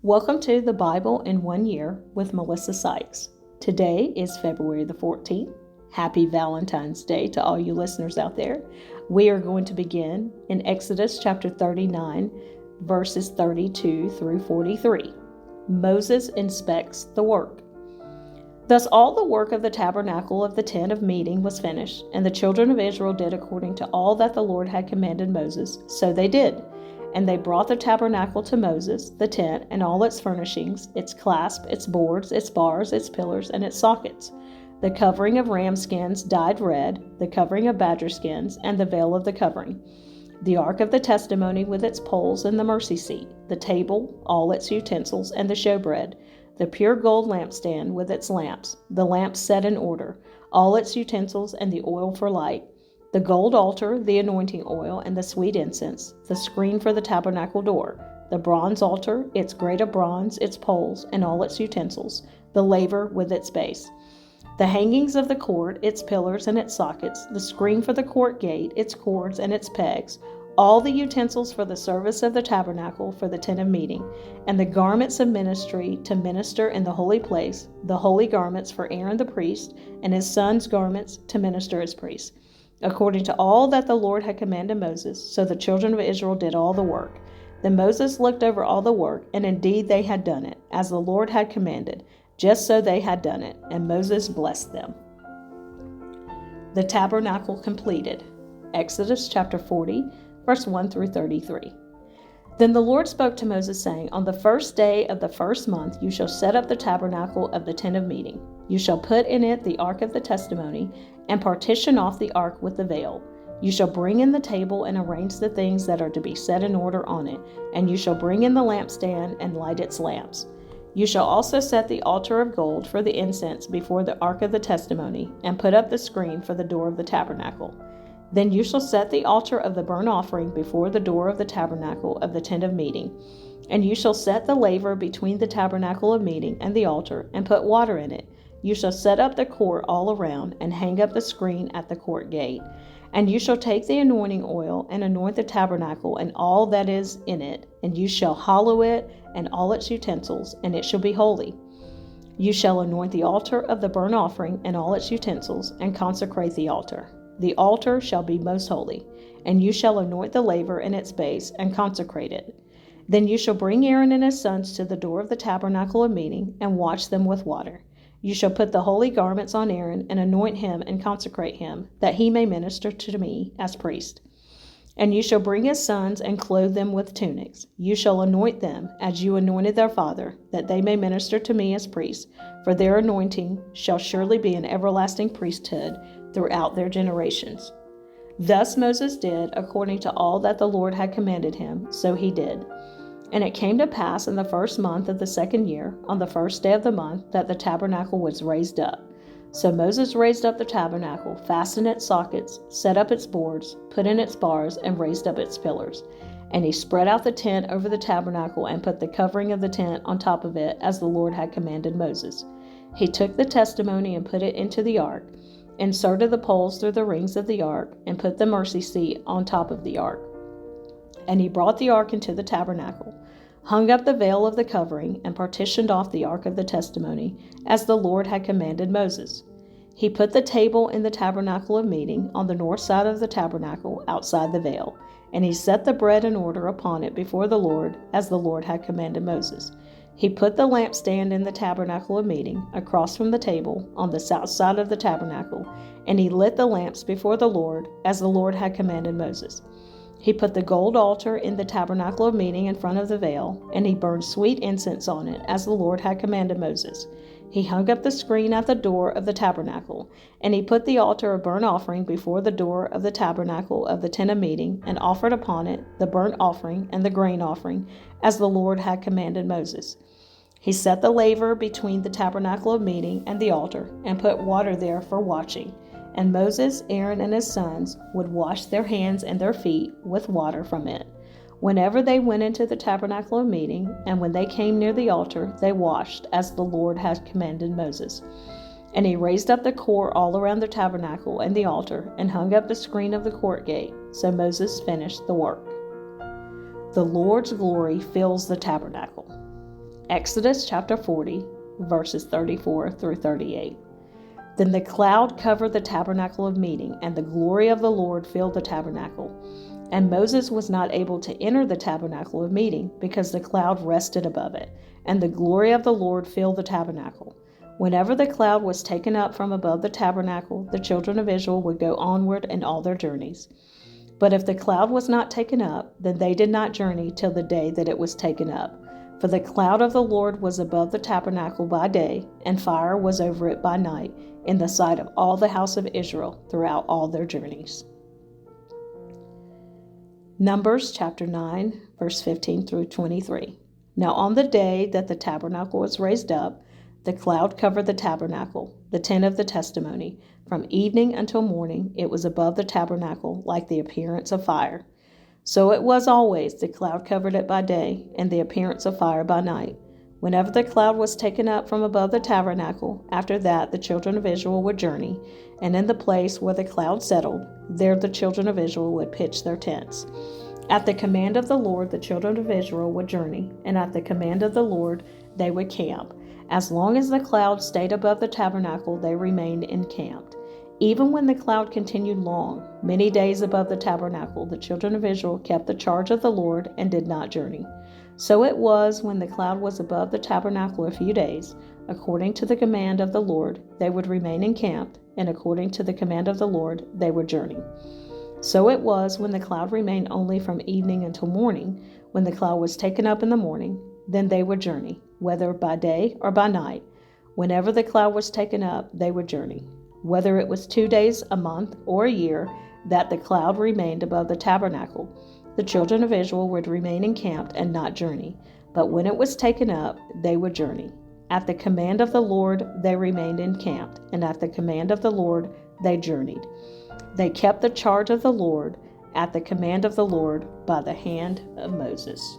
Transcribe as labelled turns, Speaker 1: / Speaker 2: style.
Speaker 1: Welcome to the Bible in 1 Year with Melissa Sykes. Today is February the 14th. Happy Valentine's Day to all you listeners out there. We are going to begin in Exodus chapter 39, verses 32 through 43. Moses inspects the work. Thus all the work of the tabernacle of the tent of meeting was finished, and the children of Israel did according to all that the Lord had commanded Moses, so they did. And they brought the tabernacle to Moses, the tent, and all its furnishings, its clasp, its boards, its bars, its pillars, and its sockets, the covering of ram skins dyed red, the covering of badger skins, and the veil of the covering, the ark of the testimony with its poles and the mercy seat, the table, all its utensils, and the showbread, the pure gold lampstand with its lamps, the lamps set in order, all its utensils, and the oil for light, the gold altar, the anointing oil, and the sweet incense, the screen for the tabernacle door, the bronze altar, its grate of bronze, its poles, and all its utensils, the laver with its base, the hangings of the court, its pillars and its sockets, the screen for the court gate, its cords and its pegs, all the utensils for the service of the tabernacle for the tent of meeting, and the garments of ministry to minister in the holy place, the holy garments for Aaron the priest, and his sons' garments to minister as priests, according to all that the Lord had commanded Moses. So the children of Israel did all the work. Then Moses looked over all the work, and indeed they had done it, as the Lord had commanded, just so they had done it, and Moses blessed them. The tabernacle completed. Exodus chapter 40, verse 1 through 33. Then the Lord spoke to Moses, saying, On the first day of the first month you shall set up the tabernacle of the tent of meeting. You shall put in it the ark of the testimony, and partition off the ark with the veil. You shall bring in the table and arrange the things that are to be set in order on it, and you shall bring in the lampstand and light its lamps. You shall also set the altar of gold for the incense before the ark of the testimony, and put up the screen for the door of the tabernacle. Then you shall set the altar of the burnt offering before the door of the tabernacle of the tent of meeting. And you shall set the laver between the tabernacle of meeting and the altar, and put water in it. You shall set up the court all around, and hang up the screen at the court gate. And you shall take the anointing oil, and anoint the tabernacle and all that is in it, and you shall hallow it and all its utensils, and it shall be holy. You shall anoint the altar of the burnt offering and all its utensils, and consecrate the altar. The altar shall be most holy, and you shall anoint the laver and its base, and consecrate it. Then you shall bring Aaron and his sons to the door of the tabernacle of meeting, and wash them with water. You shall put the holy garments on Aaron, and anoint him and consecrate him, that he may minister to me as priest. And you shall bring his sons and clothe them with tunics. You shall anoint them as you anointed their father, that they may minister to me as priests, for their anointing shall surely be an everlasting priesthood throughout their generations. Thus Moses did according to all that the Lord had commanded him, so he did. And it came to pass in the first month of the second year, on the first day of the month, that the tabernacle was raised up. So Moses raised up the tabernacle, fastened its sockets, set up its boards, put in its bars, and raised up its pillars. And he spread out the tent over the tabernacle, and put the covering of the tent on top of it, as the Lord had commanded Moses. He took the testimony and put it into the ark, inserted the poles through the rings of the ark, and put the mercy seat on top of the ark. And he brought the ark into the tabernacle, hung up the veil of the covering, and partitioned off the ark of the testimony, as the Lord had commanded Moses. He put the table in the tabernacle of meeting on the north side of the tabernacle, outside the veil, and he set the bread in order upon it before the Lord, as the Lord had commanded Moses. He put the lampstand in the tabernacle of meeting, across from the table, on the south side of the tabernacle, and he lit the lamps before the Lord, as the Lord had commanded Moses. He put the gold altar in the tabernacle of meeting in front of the veil, and he burned sweet incense on it, as the Lord had commanded Moses. He hung up the screen at the door of the tabernacle, and he put the altar of burnt offering before the door of the tabernacle of the tent of meeting, and offered upon it the burnt offering and the grain offering, as the Lord had commanded Moses. He set the laver between the tabernacle of meeting and the altar, and put water there for washing. And Moses, Aaron, and his sons would wash their hands and their feet with water from it, whenever they went into the tabernacle of meeting, and when they came near the altar, they washed, as the Lord had commanded Moses. And he raised up the court all around the tabernacle and the altar, and hung up the screen of the court gate. So Moses finished the work. The Lord's glory fills the tabernacle. Exodus chapter 40, verses 34 through 38. Then the cloud covered the tabernacle of meeting, and the glory of the Lord filled the tabernacle. And Moses was not able to enter the tabernacle of meeting, because the cloud rested above it, and the glory of the Lord filled the tabernacle. Whenever the cloud was taken up from above the tabernacle, the children of Israel would go onward in all their journeys. But if the cloud was not taken up, then they did not journey till the day that it was taken up. For the cloud of the Lord was above the tabernacle by day, and fire was over it by night, in the sight of all the house of Israel throughout all their journeys. Numbers chapter 9, verse 15 through 23. Now on the day that the tabernacle was raised up, the cloud covered the tabernacle, the tent of the testimony. From evening until morning it was above the tabernacle like the appearance of fire. So it was always, the cloud covered it by day, and the appearance of fire by night. Whenever the cloud was taken up from above the tabernacle, after that the children of Israel would journey, and in the place where the cloud settled, there the children of Israel would pitch their tents. At the command of the Lord the children of Israel would journey, and at the command of the Lord they would camp. As long as the cloud stayed above the tabernacle, they remained encamped. Even when the cloud continued long, many days above the tabernacle, the children of Israel kept the charge of the Lord and did not journey. So it was when the cloud was above the tabernacle a few days, according to the command of the Lord, they would remain encamped, and according to the command of the Lord, they would journey. So it was when the cloud remained only from evening until morning, when the cloud was taken up in the morning, then they would journey, whether by day or by night. Whenever the cloud was taken up, they would journey. Whether it was 2 days, a month, or a year, that the cloud remained above the tabernacle, the children of Israel would remain encamped and not journey. But when it was taken up, they would journey. At the command of the Lord, they remained encamped, and at the command of the Lord, they journeyed. They kept the charge of the Lord at the command of the Lord by the hand of Moses.